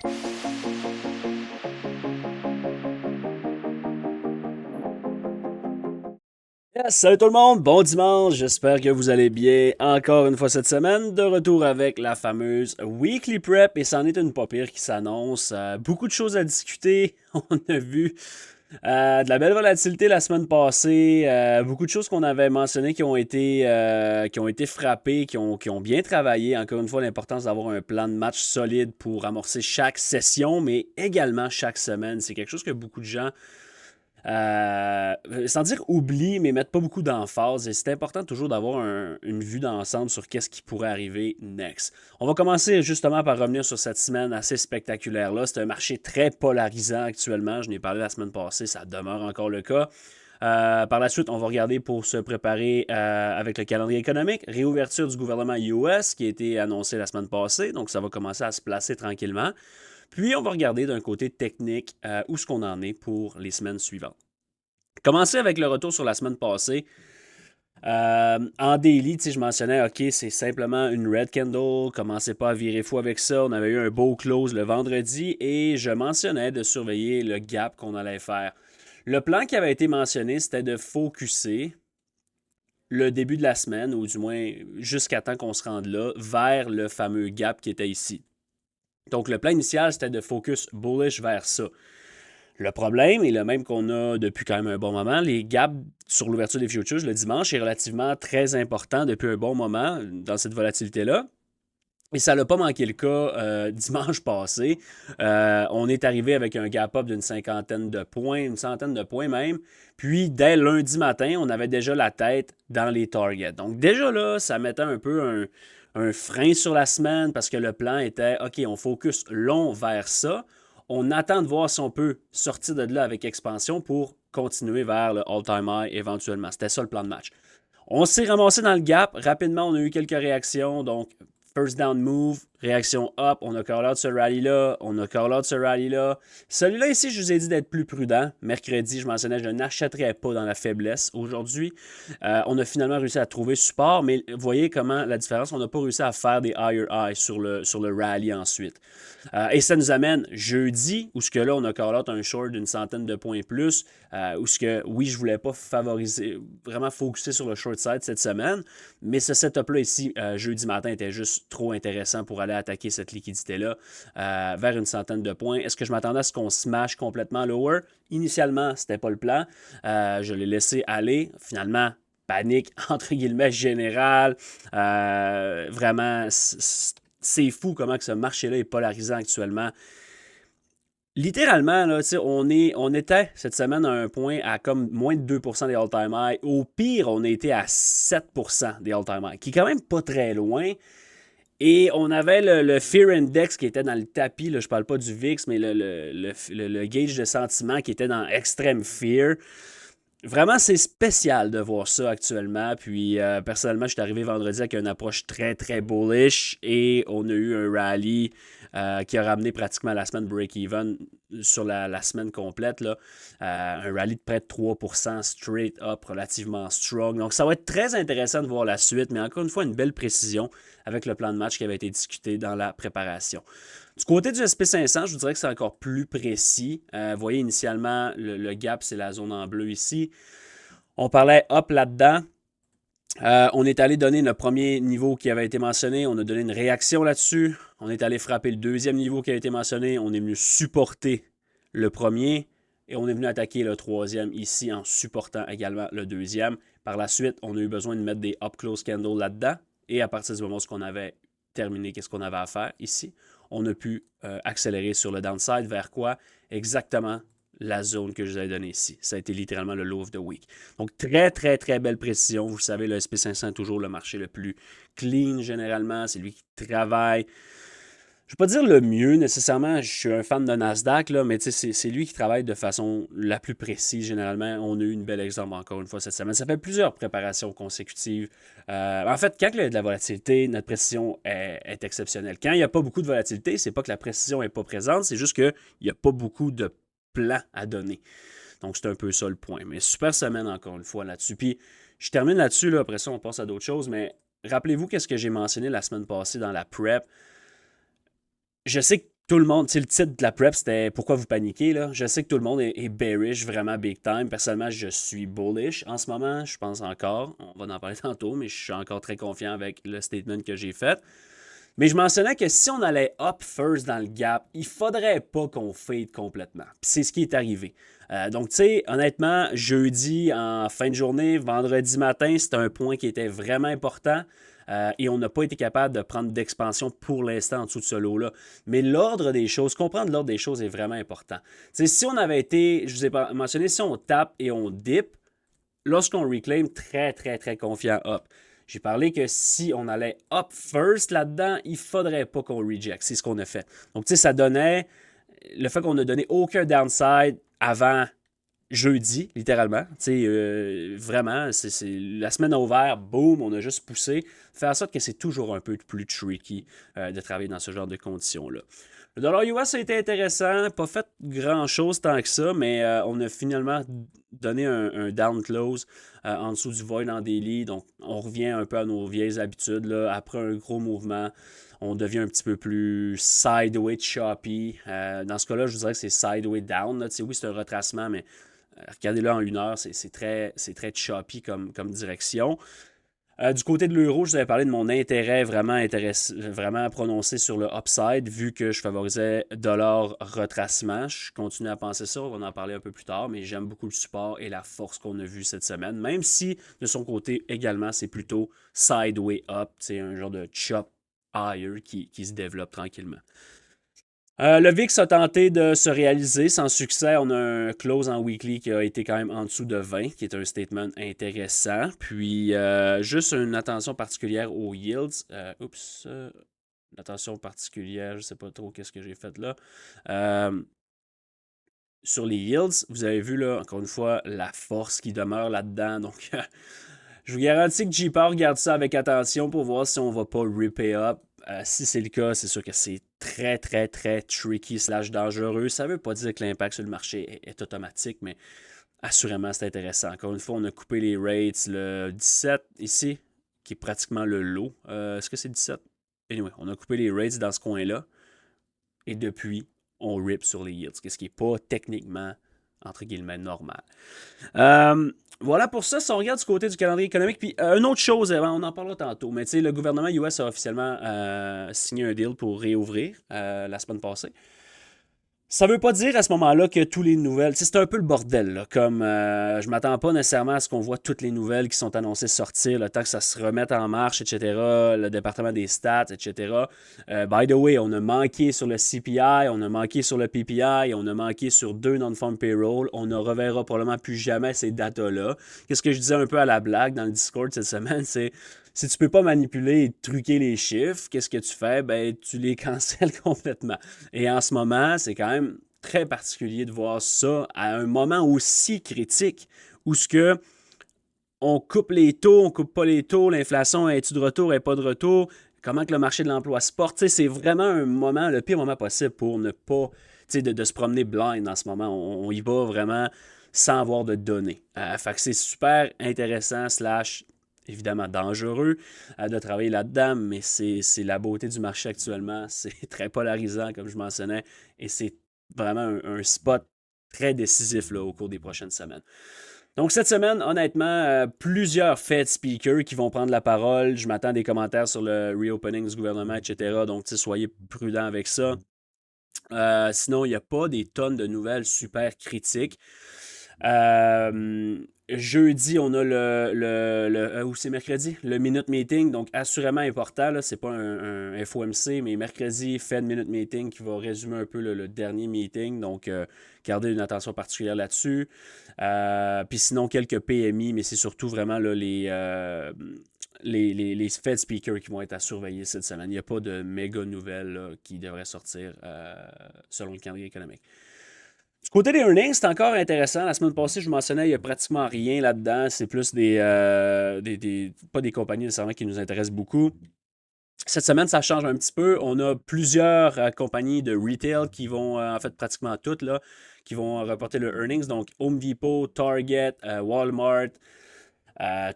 Yes, salut tout le monde, bon dimanche, j'espère que vous allez bien encore une fois cette semaine, de retour avec la fameuse Weekly Prep et c'en est une pas pire qui s'annonce. Beaucoup de choses à discuter, on a vu de la belle volatilité la semaine passée, beaucoup de choses qu'on avait mentionnées qui ont été frappées, qui ont bien travaillé. Encore une fois, l'importance d'avoir un plan de match solide pour amorcer chaque session, mais également chaque semaine. C'est quelque chose que beaucoup de gens sans dire oublie, mais mettre pas beaucoup d'emphase. Et c'est important toujours d'avoir une vue d'ensemble sur qu'est-ce qui pourrait arriver next. On va commencer justement par revenir sur cette semaine assez spectaculaire-là. C'est un marché très polarisant actuellement. Je n'ai parlé la semaine passée, ça demeure encore le cas. Par la suite, on va regarder pour se préparer avec le calendrier économique. Réouverture du gouvernement US qui a été annoncé la semaine passée, donc ça va commencer à se placer tranquillement. Puis, on va regarder d'un côté technique où est-ce qu'on en est pour les semaines suivantes. Commencer avec le retour sur la semaine passée. En daily, je mentionnais, OK, c'est simplement une red candle. Commencez pas à virer fou avec ça. On avait eu un beau close le vendredi et je mentionnais de surveiller le gap qu'on allait faire. Le plan qui avait été mentionné, c'était de focuser le début de la semaine, ou du moins jusqu'à temps qu'on se rende là, vers le fameux gap qui était ici. Donc, le plan initial, c'était de focus bullish vers ça. Le problème est le même qu'on a depuis quand même un bon moment. Les gaps sur l'ouverture des futures le dimanche est relativement très important depuis un bon moment dans cette volatilité-là. Et ça n'a pas manqué le cas dimanche passé. On est arrivé avec un gap-up d'une cinquantaine de points, une centaine de points même. Puis, dès lundi matin, on avait déjà la tête dans les targets. Donc, déjà là, ça mettait un peu un frein sur la semaine parce que le plan était, OK, on focus long vers ça. On attend de voir si on peut sortir de là avec expansion pour continuer vers le all-time high éventuellement. C'était ça le plan de match. On s'est ramassé dans le gap. Rapidement, on a eu quelques réactions. Donc, first down move, réaction up. On a call out ce rally-là. On a call out ce rally-là. Celui-là ici, je vous ai dit d'être plus prudent. Mercredi, je mentionnais, je n'achèterais pas dans la faiblesse. Aujourd'hui, on a finalement réussi à trouver support. Mais vous voyez comment la différence, on n'a pas réussi à faire des higher highs sur le rally ensuite. Et ça nous amène jeudi, où ce que là, on a call out un short d'une centaine de points plus, où ce que, oui, je voulais pas favoriser, vraiment focuser sur le short side cette semaine, mais ce setup-là ici, jeudi matin, était juste trop intéressant pour aller attaquer cette liquidité-là vers une centaine de points. Est-ce que je m'attendais à ce qu'on smash complètement lower? Initialement, c'était pas le plan. Je l'ai laissé aller. Finalement, panique, entre guillemets, générale. Vraiment, c'est fou comment que ce marché-là est polarisant actuellement. Littéralement, là, on était cette semaine à un point à comme moins de 2% des all-time high. Au pire, on a été à 7% des all-time high, qui est quand même pas très loin. Et on avait le Fear Index qui était dans le tapis. Là, je parle pas du VIX, mais le gauge de sentiment qui était dans Extreme Fear. Vraiment, c'est spécial de voir ça actuellement. Puis, personnellement, je suis arrivé vendredi avec une approche très, très bullish et on a eu un rally qui a ramené pratiquement la semaine break-even sur la semaine complète. Là. Un rally de près de 3% straight up, relativement strong. Donc, ça va être très intéressant de voir la suite, mais encore une fois, une belle précision avec le plan de match qui avait été discuté dans la préparation. Du côté du SP500, je vous dirais que c'est encore plus précis. Vous voyez, initialement, le gap, c'est la zone en bleu ici. On parlait up là-dedans. On est allé donner le premier niveau qui avait été mentionné. On a donné une réaction là-dessus. On est allé frapper le deuxième niveau qui a été mentionné. On est venu supporter le premier. Et on est venu attaquer le troisième ici en supportant également le deuxième. Par la suite, on a eu besoin de mettre des up close candles là-dedans. Et à partir du moment où on avait terminé, qu'est-ce qu'on avait à faire ici, on a pu accélérer sur le downside vers quoi? Exactement la zone que je vous ai donnée ici. Ça a été littéralement le low of the week. Donc, très, très, très belle précision. Vous savez, le SP500 est toujours le marché le plus clean généralement. C'est lui qui travaille. Je ne vais pas dire le mieux nécessairement. Je suis un fan de Nasdaq, là, mais c'est lui qui travaille de façon la plus précise généralement. On a eu une belle exemple encore une fois cette semaine. Ça fait plusieurs préparations consécutives. En fait, quand il y a de la volatilité, notre précision est exceptionnelle. Quand il n'y a pas beaucoup de volatilité, c'est pas que la précision n'est pas présente, c'est juste qu'il n'y a pas beaucoup de plans à donner. Donc, c'est un peu ça le point. Mais super semaine encore une fois là-dessus. Puis, je termine là-dessus. Là, après ça, on passe à d'autres choses. Mais rappelez-vous qu'est-ce que j'ai mentionné la semaine passée dans la prep. Je sais que tout le monde, tu sais, le titre de la prep, c'était Pourquoi vous paniquez, là? Je sais que tout le monde est bearish, vraiment big time. Personnellement, je suis bullish en ce moment, je pense encore. On va en parler tantôt, mais je suis encore très confiant avec le statement que j'ai fait. Mais je mentionnais que si on allait up first dans le gap, il faudrait pas qu'on fade complètement. Puis c'est ce qui est arrivé. Donc, tu sais, honnêtement, jeudi en fin de journée, vendredi matin, c'était un point qui était vraiment important. Et on n'a pas été capable de prendre d'expansion pour l'instant en dessous de ce lot-là. Mais l'ordre des choses, comprendre l'ordre des choses est vraiment important. Tu sais, si on avait été, je vous ai mentionné, si on tape et on dip, lorsqu'on reclaim, très, très, très confiant up. J'ai parlé que si on allait up first là-dedans, il ne faudrait pas qu'on reject. C'est ce qu'on a fait. Donc, tu sais, ça donnait le fait qu'on n'a donné aucun downside avant jeudi, littéralement. Tu sais, vraiment, c'est la semaine a ouvert, boum, on a juste poussé. Fait en sorte que c'est toujours un peu plus tricky de travailler dans ce genre de conditions-là. Le dollar US a été intéressant, pas fait grand-chose tant que ça, mais on a finalement donné un down close en dessous du void en daily. Donc, on revient un peu à nos vieilles habitudes. Là. Après un gros mouvement, on devient un petit peu plus sideways choppy. Dans ce cas-là, je vous dirais que c'est sideways down. Là. Oui, c'est un retracement, mais regardez-le en 1 heure, c'est très choppy comme direction. Du côté de l'euro, je vous avais parlé de mon intérêt vraiment prononcé sur le upside, vu que je favorisais dollar retracement. Je continue à penser ça, on va en parler un peu plus tard, mais j'aime beaucoup le support et la force qu'on a vu cette semaine, même si de son côté également, c'est plutôt sideway up, c'est un genre de chop higher qui se développe tranquillement. Le VIX a tenté de se réaliser sans succès. On a un close en weekly qui a été quand même en dessous de 20, qui est un statement intéressant. Puis, juste une attention particulière aux yields. Une attention particulière, je ne sais pas trop qu'est-ce que j'ai fait là. Sur les yields, vous avez vu là, encore une fois, la force qui demeure là-dedans. Donc, je vous garantis que JPA regarde ça avec attention pour voir si on ne va pas ripper up. Si c'est le cas, c'est sûr que c'est très, très, très tricky / dangereux. Ça ne veut pas dire que l'impact sur le marché est automatique, mais assurément, c'est intéressant. Encore une fois, on a coupé les rates le 17 ici, qui est pratiquement le low. Est-ce que c'est 17? Anyway, on a coupé les rates dans ce coin-là. Et depuis, on rip sur les yields, ce qui n'est pas techniquement, entre guillemets, normal. Voilà pour ça, si on regarde du côté du calendrier économique. Puis une autre chose, on en parlera tantôt, mais tu sais, le gouvernement US a officiellement signé un deal pour réouvrir la semaine passée. Ça veut pas dire à ce moment-là que toutes les nouvelles... C'est un peu le bordel, là, comme je m'attends pas nécessairement à ce qu'on voit toutes les nouvelles qui sont annoncées sortir, le temps que ça se remette en marche, etc., le département des stats, etc. By the way, on a manqué sur le CPI, on a manqué sur le PPI, on a manqué sur 2 non-farm payroll, on ne reverra probablement plus jamais ces datas-là. Qu'est-ce que je disais un peu à la blague dans le Discord cette semaine, c'est... Si tu peux pas manipuler et truquer les chiffres, qu'est-ce que tu fais? Ben, tu les cancelles complètement. Et en ce moment, c'est quand même très particulier de voir ça à un moment aussi critique où ce que on coupe les taux, on coupe pas les taux, l'inflation est-tu de retour, est pas de retour, comment que le marché de l'emploi se porte. C'est vraiment un moment, le pire moment possible pour ne pas, de se promener blind en ce moment. On y va vraiment sans avoir de données. Fait que c'est super intéressant / évidemment dangereux de travailler là-dedans, mais c'est la beauté du marché actuellement. C'est très polarisant, comme je mentionnais, et c'est vraiment un spot très décisif là, au cours des prochaines semaines. Donc, cette semaine, honnêtement, plusieurs Fed speakers qui vont prendre la parole. Je m'attends à des commentaires sur le reopening du gouvernement, etc. Donc, soyez prudents avec ça. Sinon, il n'y a pas des tonnes de nouvelles super critiques. Jeudi, on a ou c'est mercredi, le Minute Meeting, donc assurément important, là, c'est pas un FOMC, mais mercredi, Fed Minute Meeting qui va résumer un peu le dernier meeting, donc gardez une attention particulière là-dessus. Puis sinon, quelques PMI, mais c'est surtout vraiment là, les Fed speakers qui vont être à surveiller cette semaine. Il n'y a pas de méga nouvelles là, qui devraient sortir selon le calendrier économique. Du côté des earnings, c'est encore intéressant. La semaine passée, je vous mentionnais, il n'y a pratiquement rien là-dedans. C'est plus pas des compagnies nécessairement qui nous intéressent beaucoup. Cette semaine, ça change un petit peu. On a plusieurs compagnies de retail qui vont, en fait, pratiquement toutes, là, qui vont reporter leurs earnings. Donc, Home Depot, Target, Walmart,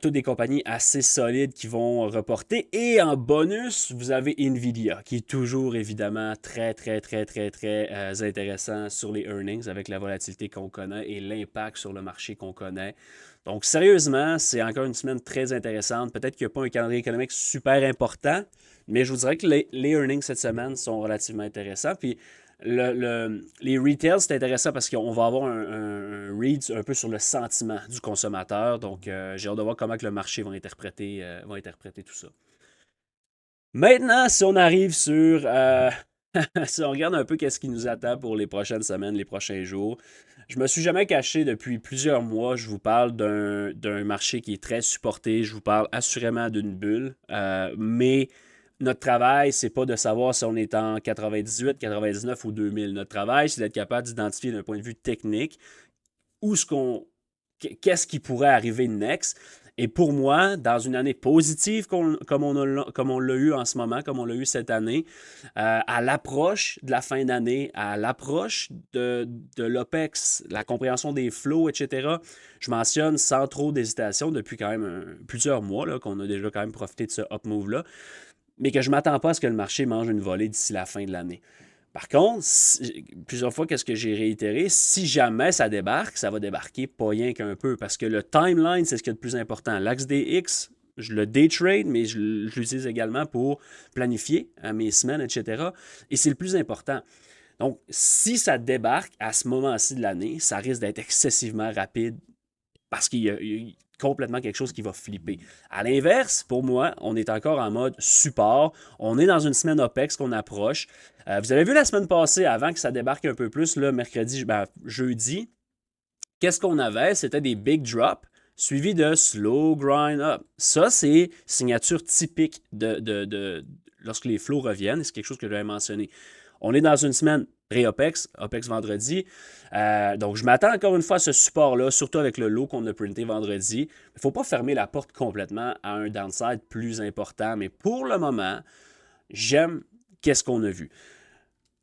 Toutes des compagnies assez solides qui vont reporter. Et en bonus, vous avez Nvidia, qui est toujours évidemment très intéressant sur les earnings avec la volatilité qu'on connaît et l'impact sur le marché qu'on connaît. Donc, sérieusement, c'est encore une semaine très intéressante. Peut-être qu'il n'y a pas un calendrier économique super important, mais je vous dirais que les earnings cette semaine sont relativement intéressants. Puis, les retails, c'est intéressant parce qu'on va avoir un read un peu sur le sentiment du consommateur. Donc, j'ai hâte de voir comment que le marché va interpréter tout ça. Maintenant, si on arrive sur... si on regarde un peu qu'est-ce qui nous attend pour les prochaines semaines, les prochains jours, je me suis jamais caché depuis plusieurs mois. Je vous parle d'un marché qui est très supporté. Je vous parle assurément d'une bulle. Mais notre travail, c'est pas de savoir si on est en 98, 99 ou 2000. Notre travail, c'est d'être capable d'identifier d'un point de vue technique où ce qu'on qu'est-ce qui pourrait arriver next. Et pour moi, dans une année positive comme on l'a eu en ce moment, comme on l'a eu cette année, à l'approche de la fin d'année, à l'approche de l'OPEX, la compréhension des flows, etc., je mentionne sans trop d'hésitation depuis quand même plusieurs mois qu'on a déjà quand même profité de ce up move-là, mais que je ne m'attends pas à ce que le marché mange une volée d'ici la fin de l'année. Par contre, plusieurs fois, qu'est-ce que j'ai réitéré? Si jamais ça débarque, ça va débarquer pas rien qu'un peu, parce que le timeline, c'est ce qui est le plus important. L'Axe DX, je le day trade, mais je l'utilise également pour planifier mes semaines, etc. Et c'est le plus important. Donc, si ça débarque à ce moment-ci de l'année, ça risque d'être excessivement rapide parce qu'il y a complètement quelque chose qui va flipper. À l'inverse, pour moi, on est encore en mode support. On est dans une semaine OPEX qu'on approche. Vous avez vu la semaine passée, avant que ça débarque un peu plus, là, jeudi, qu'est-ce qu'on avait? C'était des big drops suivis de slow grind up. Ça, c'est signature typique de lorsque les flows reviennent. C'est quelque chose que j'avais mentionné. On est dans une semaine pré-OPEX, OPEX vendredi. Donc, je m'attends encore une fois à ce support-là, surtout avec le lot qu'on a printé vendredi. Il ne faut pas fermer la porte complètement à un downside plus important, mais pour le moment, j'aime qu'est-ce qu'on a vu.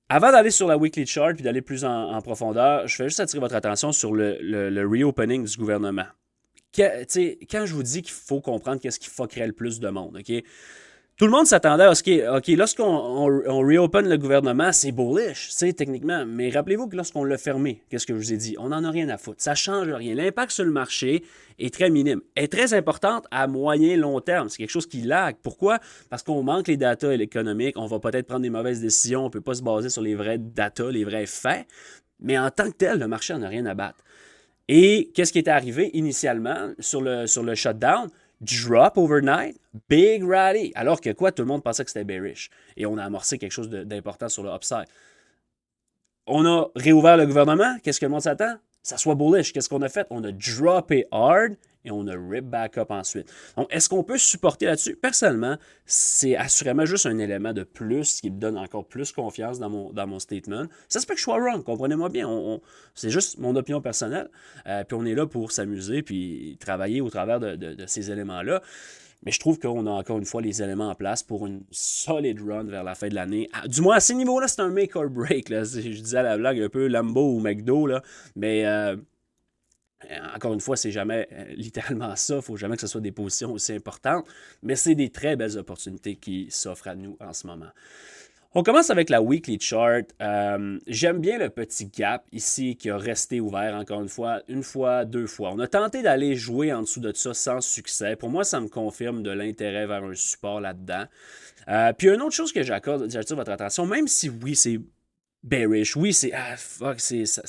Avant d'aller sur la weekly chart et d'aller plus en profondeur, je vais juste attirer votre attention sur le reopening du gouvernement. Quand je vous dis qu'il faut comprendre qu'est-ce qui fuckerait le plus de monde, OK? Tout le monde s'attendait à ce OK, lorsqu'on reopen le gouvernement, c'est bullish, techniquement. Mais rappelez-vous que lorsqu'on l'a fermé, qu'est-ce que je vous ai dit? On n'en a rien à foutre. Ça ne change rien. L'impact sur le marché est très minime. Elle est très importante à moyen long terme. C'est quelque chose qui lag. Pourquoi? Parce qu'on manque les datas économiques. On va peut-être prendre des mauvaises décisions. On ne peut pas se baser sur les vrais datas, les vrais faits. Mais en tant que tel, le marché n'en a rien à battre. Et qu'est-ce qui était arrivé initialement sur le shutdown? Drop overnight, big rally. Alors que quoi, tout le monde pensait que c'était bearish. Et on a amorcé quelque chose d'important sur le upside. On a réouvert le gouvernement. Qu'est-ce que le monde s'attend? Ça soit bullish. Qu'est-ce qu'on a fait? On a droppé hard et on a rip back up ensuite. Donc, est-ce qu'on peut supporter là-dessus? Personnellement, c'est assurément juste un élément de plus qui me donne encore plus confiance dans mon statement. Ça se peut que je sois wrong, comprenez-moi bien. C'est juste mon opinion personnelle. Puis on est là pour s'amuser puis travailler au travers de ces éléments-là. Mais je trouve qu'on a encore une fois les éléments en place pour une solide run vers la fin de l'année. Du moins, à ces niveaux-là, c'est un make or break. Là. Je disais à la blague un peu Lambo ou McDo, là. Mais encore une fois, c'est jamais littéralement ça. Il ne faut jamais que ce soit des positions aussi importantes. Mais c'est des très belles opportunités qui s'offrent à nous en ce moment. On commence avec la weekly chart. J'aime bien le petit gap ici qui a resté ouvert encore une fois, deux fois. On a tenté d'aller jouer en dessous de ça sans succès. Pour moi, ça me confirme de l'intérêt vers un support là-dedans. Puis une autre chose que j'attire votre attention, même si oui, c'est bearish, oui, ça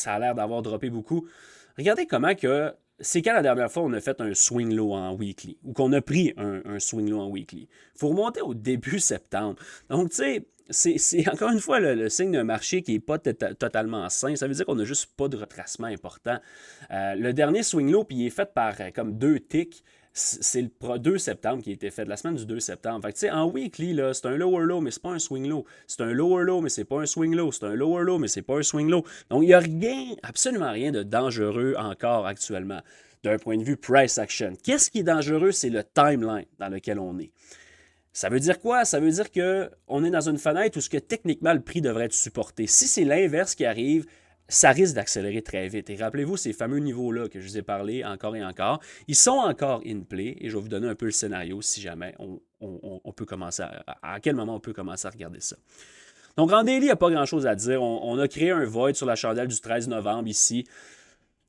a l'air d'avoir droppé beaucoup. Regardez comment que c'est quand la dernière fois on a fait un swing low en weekly ou qu'on a pris un swing low en weekly. Il faut remonter au début septembre. Donc, tu sais, c'est encore une fois le signe d'un marché qui n'est pas totalement sain. Ça veut dire qu'on n'a juste pas de retracement important. Le dernier swing low, puis il est fait par comme deux ticks. C'est le 2 septembre qui a été fait, la semaine du 2 septembre. Fait que, tu sais, en weekly, là, c'est un lower low, mais c'est pas un swing low. C'est un lower low, mais c'est pas un swing low. C'est un lower low, mais c'est pas un swing low. Donc, il n'y a rien, absolument rien de dangereux encore actuellement d'un point de vue price action. Qu'est-ce qui est dangereux? C'est le timeline dans lequel on est. Ça veut dire quoi? Ça veut dire qu'on est dans une fenêtre où ce que techniquement le prix devrait être supporté. Si c'est l'inverse qui arrive, ça risque d'accélérer très vite. Et rappelez-vous, ces fameux niveaux-là que je vous ai parlé encore et encore, ils sont encore in play et je vais vous donner un peu le scénario si jamais on peut commencer à quel moment on peut commencer à regarder ça. Donc en daily, il n'y a pas grand-chose à dire. On a créé un void sur la chandelle du 13 novembre ici.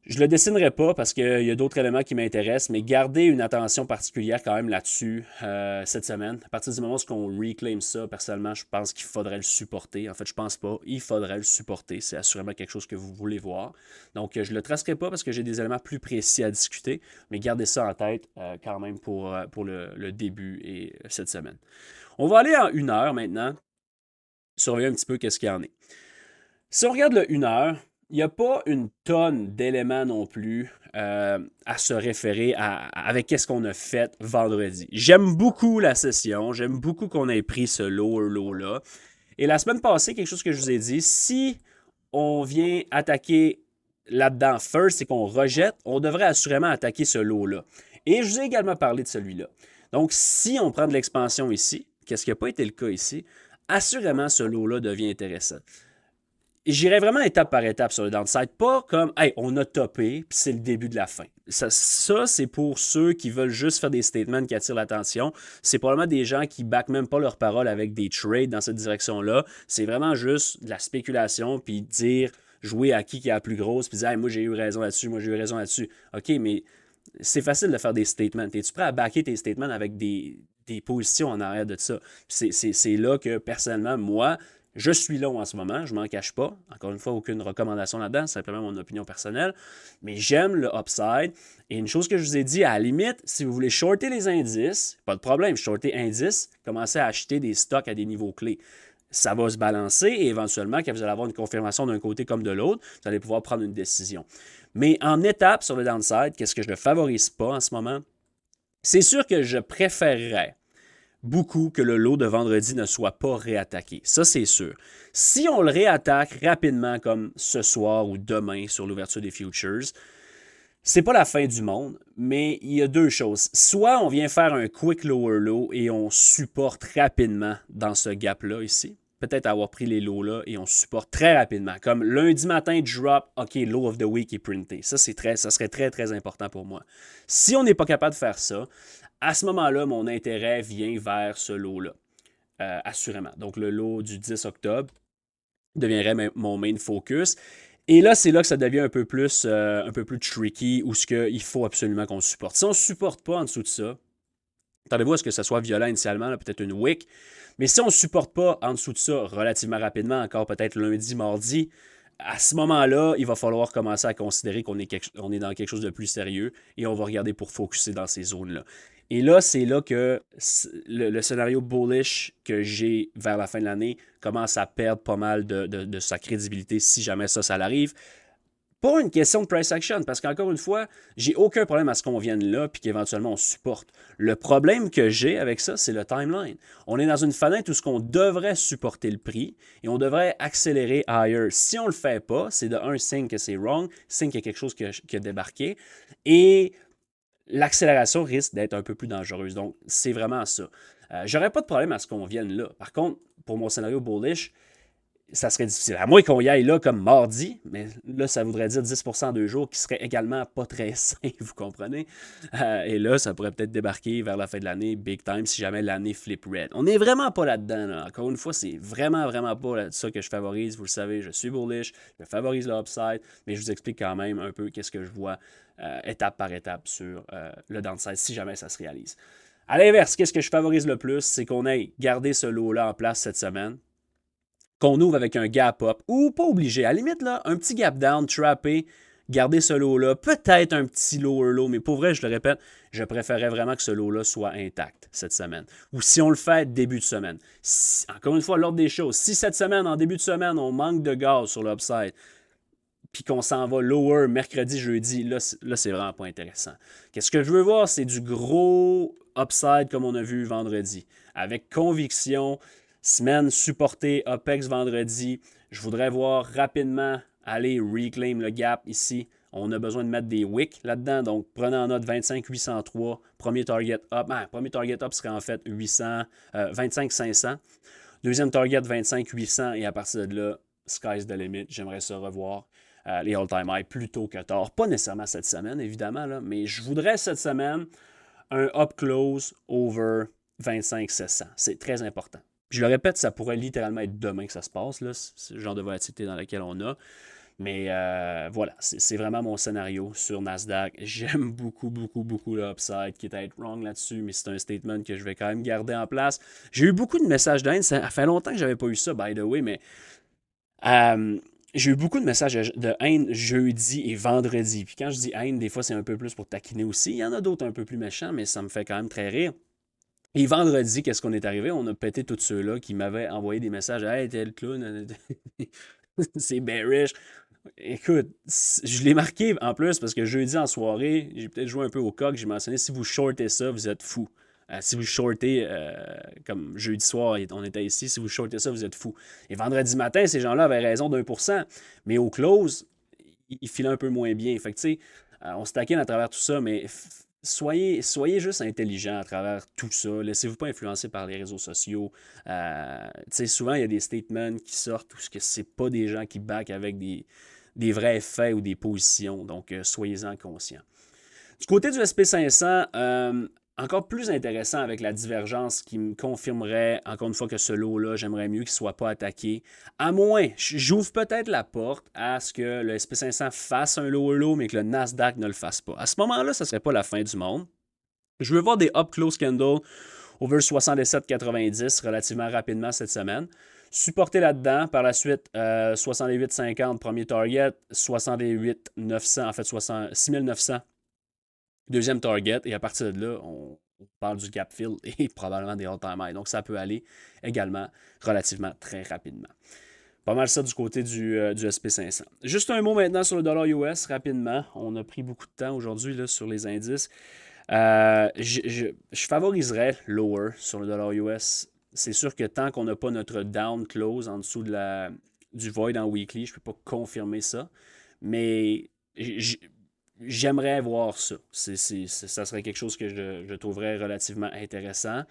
Je ne le dessinerai pas parce qu'il y a d'autres éléments qui m'intéressent, mais gardez une attention particulière quand même là-dessus cette semaine. À partir du moment où on reclaim ça, personnellement, je pense qu'il faudrait le supporter. En fait, je pense pas. Il faudrait le supporter. C'est assurément quelque chose que vous voulez voir. Donc, je ne le tracerai pas parce que j'ai des éléments plus précis à discuter, mais gardez ça en tête quand même pour le début et cette semaine. On va aller en 1 heure maintenant. Surveiller un petit peu qu'est-ce qu'il y en est. Si on regarde le 1 heure, il n'y a pas une tonne d'éléments non plus à se référer avec qu'est-ce qu'on a fait vendredi. J'aime beaucoup la session, j'aime beaucoup qu'on ait pris ce lower low-là. Et la semaine passée, quelque chose que je vous ai dit, si on vient attaquer là-dedans first et qu'on rejette, on devrait assurément attaquer ce lot-là. Et je vous ai également parlé de celui-là. Donc, si on prend de l'expansion ici, qu'est-ce qui n'a pas été le cas ici, assurément ce lot-là devient intéressant. J'irai vraiment étape par étape sur le downside, pas comme hey, on a topé, puis c'est le début de la fin. Ça c'est pour ceux qui veulent juste faire des statements qui attirent l'attention. C'est probablement des gens qui backent même pas leurs paroles avec des trades dans cette direction-là. C'est vraiment juste de la spéculation, puis dire, jouer à qui est la plus grosse, puis dire hey, moi j'ai eu raison là-dessus, moi j'ai eu raison là-dessus. OK, mais c'est facile de faire des statements. Es-tu prêt à backer tes statements avec des positions en arrière de ça? C'est là que, personnellement, moi, je suis long en ce moment, je ne m'en cache pas. Encore une fois, aucune recommandation là-dedans, c'est simplement mon opinion personnelle. Mais j'aime le upside. Et une chose que je vous ai dit, à la limite, si vous voulez shorter les indices, pas de problème, shorter indices, commencez à acheter des stocks à des niveaux clés. Ça va se balancer et éventuellement, quand vous allez avoir une confirmation d'un côté comme de l'autre, vous allez pouvoir prendre une décision. Mais en étape sur le downside, qu'est-ce que je ne favorise pas en ce moment? C'est sûr que je préférerais beaucoup que le lot de vendredi ne soit pas réattaqué. Ça, c'est sûr. Si on le réattaque rapidement, comme ce soir ou demain sur l'ouverture des futures, c'est pas la fin du monde, mais il y a deux choses. Soit on vient faire un quick lower low et on supporte rapidement dans ce gap-là ici. Peut-être avoir pris les lows-là et on supporte très rapidement. Comme lundi matin, drop, OK, low of the week est printé. Ça serait très, très important pour moi. Si on n'est pas capable de faire ça, à ce moment-là, mon intérêt vient vers ce lot-là, assurément. Donc, le lot du 10 octobre deviendrait mon main focus. Et là, c'est là que ça devient un peu plus tricky, où il faut absolument qu'on supporte. Si on ne supporte pas en dessous de ça, attendez-vous à ce que ça soit violent initialement, peut-être une wick, mais si on ne supporte pas en dessous de ça relativement rapidement, encore peut-être lundi, mardi, à ce moment-là, il va falloir commencer à considérer qu'on est dans quelque chose de plus sérieux et on va regarder pour focuser dans ces zones-là. Et là, c'est là que le scénario bullish que j'ai vers la fin de l'année commence à perdre pas mal de sa crédibilité si jamais ça l'arrive. Pas une question de price action, parce qu'encore une fois, j'ai aucun problème à ce qu'on vienne là puis qu'éventuellement on supporte. Le problème que j'ai avec ça, c'est le timeline. On est dans une fenêtre où on devrait supporter le prix et on devrait accélérer higher. Si on ne le fait pas, c'est de un signe que c'est wrong, signe qu'il y a quelque chose qui a débarqué et l'accélération risque d'être un peu plus dangereuse. Donc, c'est vraiment ça. J'aurais pas de problème à ce qu'on vienne là. Par contre, pour mon scénario bullish, ça serait difficile. À moins qu'on y aille là comme mardi, mais là, ça voudrait dire 10% en 2 jours, qui serait également pas très sain, vous comprenez? Et là, ça pourrait peut-être débarquer vers la fin de l'année, big time, si jamais l'année flip red. On n'est vraiment pas là-dedans. Là. Encore une fois, c'est vraiment, vraiment pas ça que je favorise. Vous le savez, je suis bullish, je favorise le upside, mais je vous explique quand même un peu qu'est-ce que je vois étape par étape sur le downside, si jamais ça se réalise. À l'inverse, qu'est-ce que je favorise le plus? C'est qu'on ait gardé ce lot-là en place cette semaine, qu'on ouvre avec un gap up, ou pas obligé, à la limite, là, un petit gap down, trappé, garder ce lot-là, peut-être un petit lower low, mais pour vrai, je le répète, je préférerais vraiment que ce lot-là soit intact cette semaine. Ou si on le fait début de semaine. Encore une fois, l'ordre des choses, si cette semaine, en début de semaine, on manque de gaz sur l'upside, puis qu'on s'en va lower mercredi, jeudi, là c'est vraiment pas intéressant. Qu'est-ce que je veux voir, c'est du gros upside comme on a vu vendredi, avec conviction. Semaine supportée, Apex vendredi. Je voudrais voir rapidement aller reclaim le gap ici. On a besoin de mettre des wicks là-dedans. Donc, prenez en note 25 803. Premier target up. Premier target up serait en fait 25 500. Deuxième target 25 800. Et à partir de là, sky's the limit. J'aimerais ça revoir les all-time high plus tôt que tard. Pas nécessairement cette semaine, évidemment, là, mais je voudrais cette semaine un up close over 25 700. C'est très important. Je le répète, ça pourrait littéralement être demain que ça se passe. Là. C'est le genre de volatilité dans lequel on a. Mais voilà, c'est vraiment mon scénario sur Nasdaq. J'aime beaucoup, beaucoup, beaucoup le upside, qui est à être wrong là-dessus, mais c'est un statement que je vais quand même garder en place. J'ai eu beaucoup de messages de haine. Ça fait longtemps que j'avais pas eu ça, by the way, mais j'ai eu beaucoup de messages de haine jeudi et vendredi. Puis quand je dis haine, des fois, c'est un peu plus pour taquiner aussi. Il y en a d'autres un peu plus méchants, mais ça me fait quand même très rire. Et vendredi, qu'est-ce qu'on est arrivé? On a pété tous ceux-là qui m'avaient envoyé des messages. Hey, t'es le clown, c'est bearish. Écoute, je l'ai marqué en plus parce que jeudi en soirée, j'ai peut-être joué un peu au coq, j'ai mentionné si vous shortez ça, vous êtes fou. Si vous shortez, comme jeudi soir, on était ici, si vous shortez ça, vous êtes fou. Et vendredi matin, ces gens-là avaient raison d'1%, mais au close, ils filaient un peu moins bien. Fait que, tu sais, on se taquine à travers tout ça, mais soyez juste intelligent à travers tout ça. Laissez-vous pas influencer par les réseaux sociaux. Souvent, il y a des statements qui sortent où c'est pas des gens qui back avec des vrais faits ou des positions. Donc, soyez-en conscients. Du côté du SP500, encore plus intéressant avec la divergence qui me confirmerait, encore une fois, que ce lot-là, j'aimerais mieux qu'il ne soit pas attaqué. À moins, j'ouvre peut-être la porte à ce que le SP500 fasse un lower low, mais que le Nasdaq ne le fasse pas. À ce moment-là, ça ne serait pas la fin du monde. Je veux voir des up close candle over 77,90 relativement rapidement cette semaine. Supporter là-dedans. Par la suite, 68,50 premier target, 68,900, en fait 6,900 deuxième target. Et à partir de là, on parle du gap fill et probablement des all-time high. Donc ça peut aller également relativement très rapidement. Pas mal ça du côté du SP500. Juste un mot maintenant sur le dollar US rapidement. On a pris beaucoup de temps aujourd'hui sur les indices. Je favoriserais lower sur le dollar US. C'est sûr que tant qu'on n'a pas notre down close en dessous du void en weekly, je ne peux pas confirmer ça. Mais j'aimerais voir ça. Ça serait quelque chose que je trouverais relativement intéressant.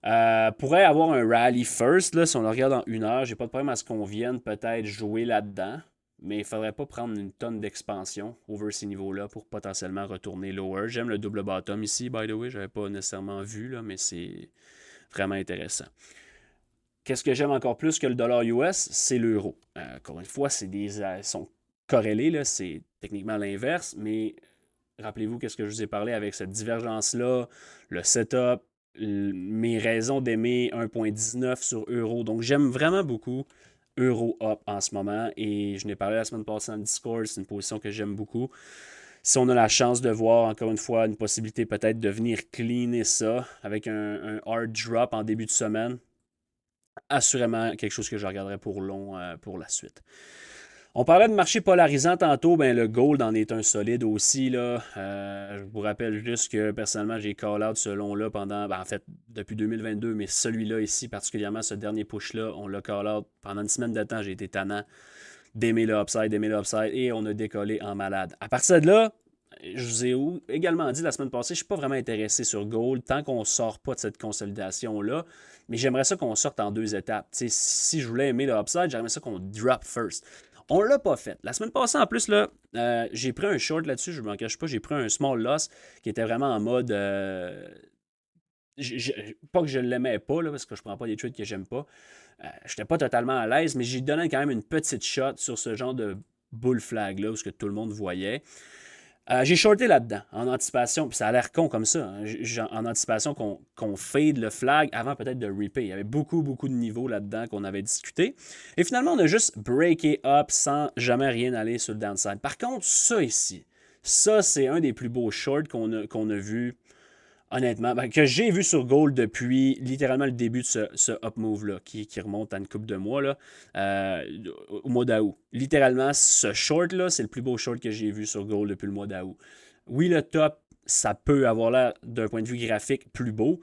Pourrait avoir un rally first, là, si on le regarde en 1 heure. J'ai pas de problème à ce qu'on vienne peut-être jouer là-dedans. Mais il ne faudrait pas prendre une tonne d'expansion over ces niveaux-là pour potentiellement retourner lower. J'aime le double bottom ici, by the way. Je n'avais pas nécessairement vu, là, mais c'est vraiment intéressant. Qu'est-ce que j'aime encore plus que le dollar US? C'est l'euro. Encore une fois, ils sont corrélés, là, c'est techniquement l'inverse, mais rappelez-vous qu'est-ce que je vous ai parlé avec cette divergence-là, le setup, mes raisons d'aimer 1,19 sur euro. Donc, j'aime vraiment beaucoup euro up en ce moment et je n'ai parlé la semaine passée dans le Discord, c'est une position que j'aime beaucoup. Si on a la chance de voir, encore une fois, une possibilité peut-être de venir cleaner ça avec un hard drop en début de semaine, assurément quelque chose que je regarderai pour long pour la suite. On parlait de marché polarisant tantôt, ben le gold en est un solide aussi. Là. Je vous rappelle juste que personnellement, j'ai call out ce long-là pendant, en fait, depuis 2022, mais celui-là ici, particulièrement ce dernier push-là, on l'a call out pendant une semaine de temps. J'ai été tannant d'aimer le upside, et on a décollé en malade. À partir de là, je vous ai également dit la semaine passée, je ne suis pas vraiment intéressé sur gold tant qu'on ne sort pas de cette consolidation-là. Mais j'aimerais ça qu'on sorte en 2 étapes. T'sais, si je voulais aimer le upside, j'aimerais ça qu'on drop first. On ne l'a pas fait. La semaine passée, en plus, là, j'ai pris un short là-dessus, je ne m'en cache pas, j'ai pris un small loss qui était vraiment en mode. Pas que je ne l'aimais pas, là, parce que je ne prends pas des trades que j'aime pas. Je n'étais pas totalement à l'aise, mais j'ai donné quand même une petite shot sur ce genre de bull flag-là, où ce que tout le monde voyait. J'ai shorté là-dedans, en anticipation, puis ça a l'air con comme ça, hein, en anticipation qu'on fade le flag avant peut-être de ripper. Il y avait beaucoup, beaucoup de niveaux là-dedans qu'on avait discuté. Et finalement, on a juste breaké up sans jamais rien aller sur le downside. Par contre, ça ici, ça, c'est un des plus beaux shorts qu'on a vu, honnêtement, que j'ai vu sur Gold depuis littéralement le début de ce up move-là, qui remonte à une couple de mois, là, au mois d'août. Littéralement, ce short-là, c'est le plus beau short que j'ai vu sur Gold depuis le mois d'août. Oui, le top, ça peut avoir l'air, d'un point de vue graphique, plus beau,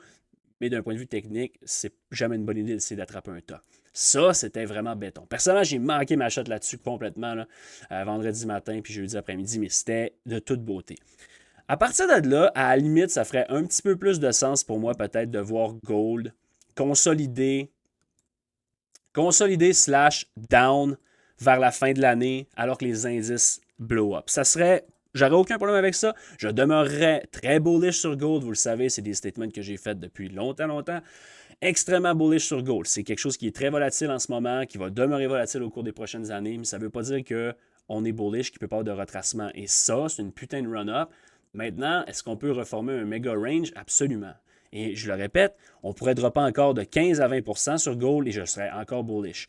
mais d'un point de vue technique, c'est jamais une bonne idée d'essayer d'attraper un top. Ça, c'était vraiment béton. Personnellement, j'ai manqué ma shot là-dessus complètement, là, vendredi matin puis jeudi après-midi, mais c'était de toute beauté. À partir de là, à la limite, ça ferait un petit peu plus de sens pour moi peut-être de voir Gold consolider / down vers la fin de l'année alors que les indices blow up. J'aurais aucun problème avec ça. Je demeurerais très bullish sur gold. Vous le savez, c'est des statements que j'ai faits depuis longtemps, longtemps. Extrêmement bullish sur gold. C'est quelque chose qui est très volatile en ce moment, qui va demeurer volatile au cours des prochaines années, mais ça ne veut pas dire qu'on est bullish, qu'il ne peut pas avoir de retracement. Et ça, c'est une putain de run-up. Maintenant, est-ce qu'on peut reformer un méga range? Absolument. Et je le répète, on pourrait dropper encore de 15 à 20% sur gold et je serais encore bullish.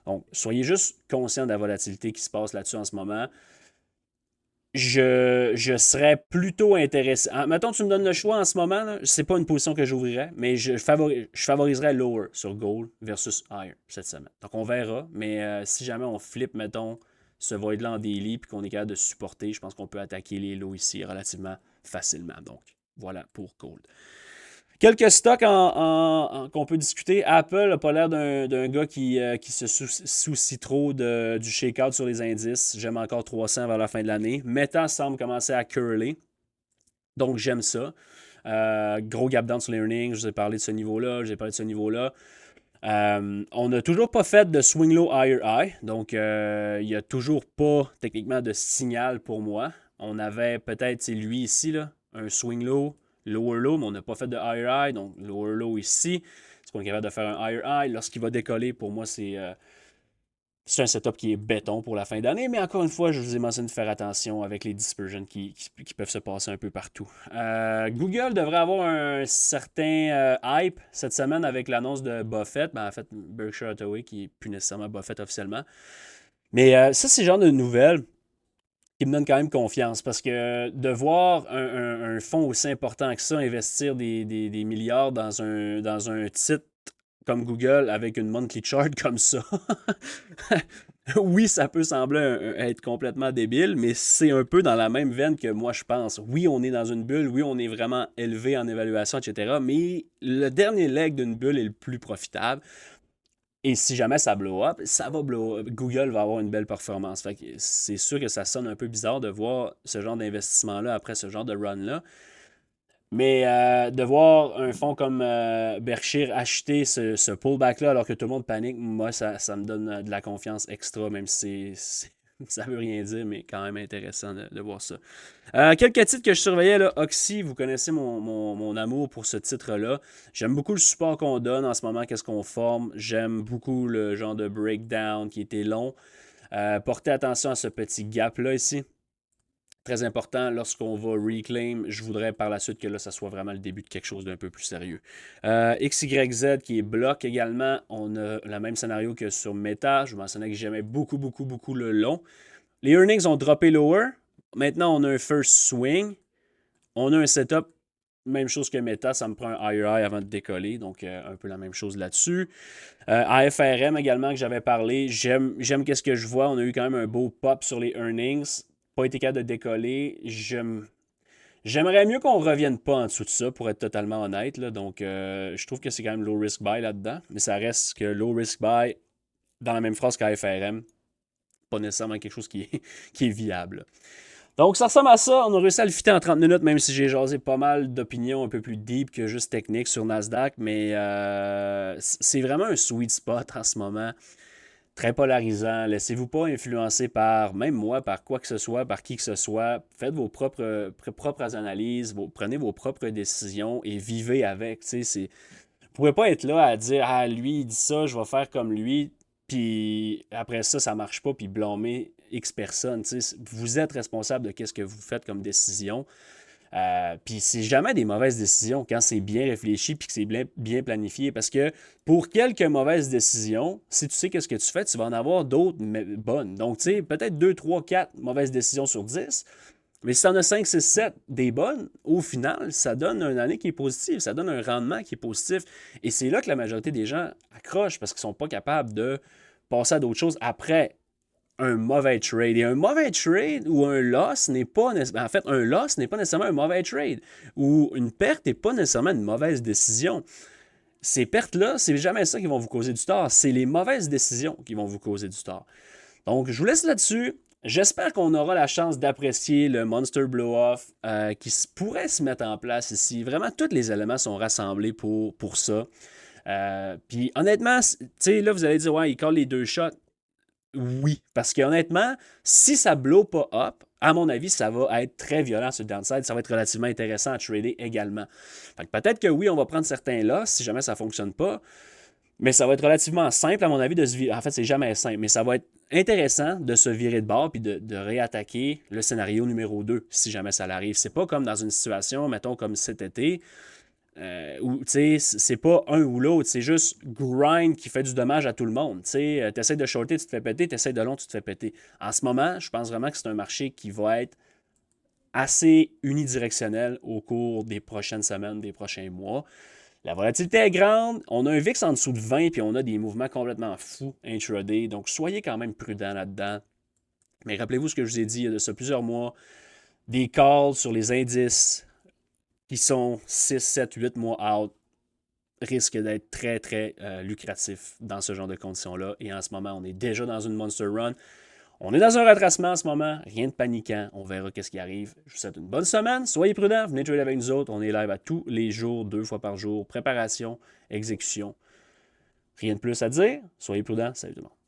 Donc, soyez juste conscient de la volatilité qui se passe là-dessus en ce moment. Je serais plutôt intéressé. Mettons, tu me donnes le choix en ce moment, c'est pas une position que j'ouvrirais, mais je favoriserais lower sur gold versus higher cette semaine. Donc, on verra, mais si jamais on flippe, mettons, ce void-là en daily puis qu'on est capable de supporter, je pense qu'on peut attaquer les lows ici relativement facilement. Donc, voilà pour gold. Quelques stocks qu'on peut discuter. Apple n'a pas l'air d'un gars qui se soucie trop du shake-out sur les indices. J'aime encore 300 vers la fin de l'année. Meta semble commencer à curler. Donc, j'aime ça. Gros gap down sur les earnings. Je vous ai parlé de ce niveau-là. J'ai parlé de ce niveau-là. On n'a toujours pas fait de swing low higher high. Donc, il n'y a toujours pas techniquement de signal pour moi. On avait peut-être, c'est lui ici, là, un swing low. Lower low, mais on n'a pas fait de higher high, donc lower low ici. Est-ce qu'on est capable de faire un higher high? Lorsqu'il va décoller, pour moi, c'est un setup qui est béton pour la fin d'année, mais encore une fois, je vous ai mentionné de faire attention avec les dispersions qui peuvent se passer un peu partout. Google devrait avoir un certain hype cette semaine avec l'annonce de Buffett, en fait, Berkshire Hathaway, qui n'est plus nécessairement Buffett officiellement. Mais ça, c'est le genre de nouvelles qui me donne quand même confiance parce que de voir un fonds aussi important que ça investir des milliards dans un titre comme Google avec une monthly chart comme ça, oui, ça peut sembler être complètement débile, mais c'est un peu dans la même veine que moi je pense. Oui, on est dans une bulle, oui, on est vraiment élevé en évaluation, etc., mais le dernier leg d'une bulle est le plus profitable. Et si jamais ça blow up, ça va blow up. Google va avoir une belle performance. Fait que c'est sûr que ça sonne un peu bizarre de voir ce genre d'investissement-là après ce genre de run-là. Mais de voir un fonds comme Berkshire acheter ce pullback-là alors que tout le monde panique, moi, ça me donne de la confiance extra, même si ça veut rien dire, mais quand même intéressant de voir ça. Quelques titres que je surveillais, là, Oxy, vous connaissez mon amour pour ce titre-là. J'aime beaucoup le support qu'on donne en ce moment, qu'est-ce qu'on forme. J'aime beaucoup le genre de breakdown qui était long. Portez attention à ce petit gap-là ici. Très important, lorsqu'on va reclaim, je voudrais par la suite que là, ça soit vraiment le début de quelque chose d'un peu plus sérieux. XYZ qui est bloc également, on a le même scénario que sur Meta. Je vous mentionnais que j'aimais beaucoup, beaucoup, beaucoup le long. Les earnings ont droppé lower. Maintenant, on a un first swing. On a un setup, même chose que Meta, ça me prend un higher high avant de décoller, donc un peu la même chose là-dessus. AFRM également que j'avais parlé, j'aime qu'est-ce que je vois. On a eu quand même un beau pop sur les earnings. Pas été capable de décoller. J'aimerais mieux qu'on ne revienne pas en dessous de ça, pour être totalement honnête. Là. Donc, je trouve que c'est quand même low risk buy là-dedans. Mais ça reste que low risk buy, dans la même phrase qu'AFRM, pas nécessairement quelque chose qui est viable. Donc, ça ressemble à ça. On a réussi à le fitter en 30 minutes, même si j'ai jasé pas mal d'opinions un peu plus deep que juste technique sur Nasdaq. Mais c'est vraiment un sweet spot en ce moment. Très polarisant. Laissez-vous pas influencer par, même moi, par quoi que ce soit, par qui que ce soit. Faites vos propres analyses, prenez vos propres décisions et vivez avec. Vous ne pouvez pas être là à dire ah, lui, il dit ça, je vais faire comme lui. Puis après ça, ça marche pas, puis blâmer X personnes. Vous êtes responsable de ce que vous faites comme décision. Puis c'est jamais des mauvaises décisions quand c'est bien réfléchi puis que c'est bien planifié. Parce que pour quelques mauvaises décisions, si tu sais qu'est-ce que tu fais, tu vas en avoir d'autres bonnes. Donc, tu sais, peut-être 2, 3, 4 mauvaises décisions sur 10. Mais si tu en as 5, 6, 7 des bonnes, au final, ça donne une année qui est positive, ça donne un rendement qui est positif. Et c'est là que la majorité des gens accrochent parce qu'ils ne sont pas capables de passer à d'autres choses après un mauvais trade. Et un mauvais trade ou un loss n'est pas nécessairement... En fait, un loss n'est pas nécessairement un mauvais trade. Ou une perte n'est pas nécessairement une mauvaise décision. Ces pertes-là, c'est jamais ça qui vont vous causer du tort. C'est les mauvaises décisions qui vont vous causer du tort. Donc, je vous laisse là-dessus. J'espère qu'on aura la chance d'apprécier le Monster Blow-Off qui pourrait se mettre en place ici. Vraiment, tous les éléments sont rassemblés pour ça. Puis honnêtement, tu sais, là, vous allez dire, ouais, il colle les deux shots. Oui, parce que honnêtement, si ça ne blow pas up, à mon avis, ça va être très violent sur le downside. Ça va être relativement intéressant à trader également. Fait que peut-être que oui, on va prendre certains là si jamais ça ne fonctionne pas. Mais ça va être relativement simple, à mon avis, de se virer. En fait, c'est jamais simple, mais ça va être intéressant de se virer de bord puis de réattaquer le scénario numéro 2 si jamais ça l'arrive. C'est pas comme dans une situation, mettons, comme cet été, où, tu sais, c'est pas un ou l'autre, c'est juste grind qui fait du dommage à tout le monde. Tu sais, t'essaies de shorter, tu te fais péter, t'essaies de long, tu te fais péter. En ce moment, je pense vraiment que c'est un marché qui va être assez unidirectionnel au cours des prochaines semaines, des prochains mois. La volatilité est grande, on a un VIX en dessous de 20 puis on a des mouvements complètement fous intraday, donc soyez quand même prudents là-dedans. Mais rappelez-vous ce que je vous ai dit il y a de ça plusieurs mois, des calls sur les indices qui sont 6, 7, 8 mois out risquent d'être très, très lucratifs dans ce genre de conditions-là. Et en ce moment, on est déjà dans une monster run. On est dans un retracement en ce moment, rien de paniquant, on verra qu'est-ce qui arrive. Je vous souhaite une bonne semaine, soyez prudents, venez trader avec nous autres, on est live à tous les jours, 2 fois par jour, préparation, exécution. Rien de plus à dire, soyez prudents, salut tout le monde.